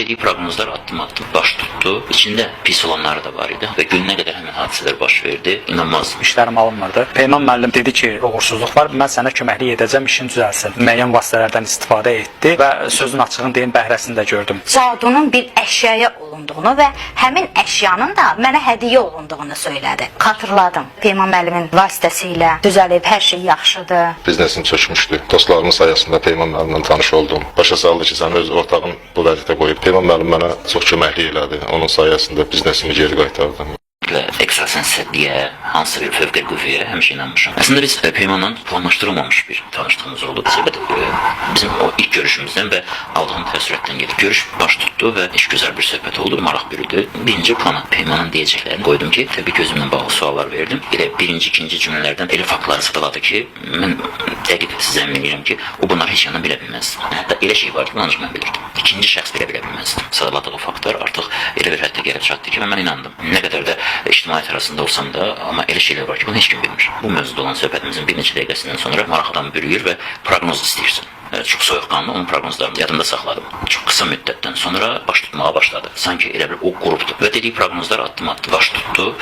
dediği prognozlar addım baş tuttu. İçində pis olanları da var idi və gününə qədər həmin hadisələr baş verdi. İnanmaz. İşlərim alınmırdı. Peyman müəllim dedi ki, uğursuzluq var, mən sənə köməklik edəcəm, işin düzəlsin. Müəyyən vasitələrdən istifadə etdi və sözün açığını deyim, bəhrəsini də gördüm. Cadunun bir əşyaya olunduğunu və həmin əşyanın da mənə hədiyyə olunduğunu söylədi. Xatırladım. Peyman müəllimin vasitəsilə düzəlib, hər şey yaxşıdır. Biznesim çökmüşdü. Dostlarımın sayəsində Peyman müəllimlə tanış oldum. Başa saldı ki, sən öz ortağın bu vəziyyətə qoyub. Peyman müəllim mənə çox köməklik elədi. Onun sayəsində biznesimi geri qaytardım. Ekstrasensliyə, hansı bir fövqəli qüvvəyə həmişə inanmışam. Əslində biz Peymanla planlaşdırılmamış bir tanışdığımız oldu. Səbəb bizim o ilk görüşümüzdən və aldığım təəssüratdan gedib görüş baş tutdu və iş gözəl bir söhbət oldu, maraq bürüdü. Birinci plana Peymanın deyəcəklərini qoydum ki, təbii gözümlə bağlı suallar verdim. Elə birinci, ikinci cümlələrdən elə faktları sıraladı ki, mən dəqiq sizə əmin edirəm ki, o bunları heç yandan bilə bilməzdi. Hətta elə şey vardı ki, ancaq mən bilirdim. İkinci şəxs belə bilə bilməzdi. Sıraladığı faktlar artıq elə bir həddə gəlib çatdı ki, və mən inandım. Nə qədər də ictimaiyyət arasında olsam da, amma elə şeylər var ki, bunu heç kim bilmir. Bu mövzuda olan söhbətimizin bir neçə dəqiqəsindən sonra maraq adamı bürüyür və proqnoz istəyirsən. Çox soyuqqanlı onun proqnozlarını yadımda saxladım. Çox qısa müddətdən sonra baş tutmağa başladı. Sanki elə bir o qrupdur. Və dediyi proqnozlar addım baş tutdu.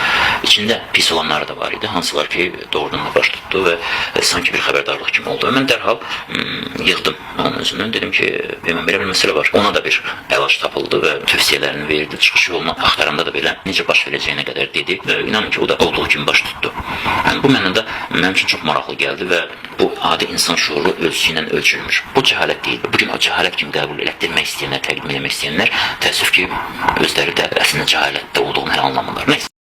İçində pis olanları da var idi. Hansılar ki, doğrudan da baş tutdu və sanki bir xəbərdarlıq kimi oldu. Və mən dərhal yığdım onun özünü. Dedim ki, belə bir məsələ var. Ona da bir əlac tapıldı və tövsiyələrini verdi. Çıxış yolunu axtaranda da belə necə baş verəcəyinə qədər dedi. Və inanın ki, o da olduğu kimi baş tutdu. Yəni, bu mənada mənim üçün çox maraqlı gəldi və bu adi insan şuuru ölçüsü ilə ölçülmür. Bu cəhalət deyil. Bugün o cəhalət kimi qəbul etdirmək istəyənlər, təqdim etmək istəyənlər təəssüf ki, özləri də əslində cəhalətdə olduğunu hələ anlamırlar. Neyse.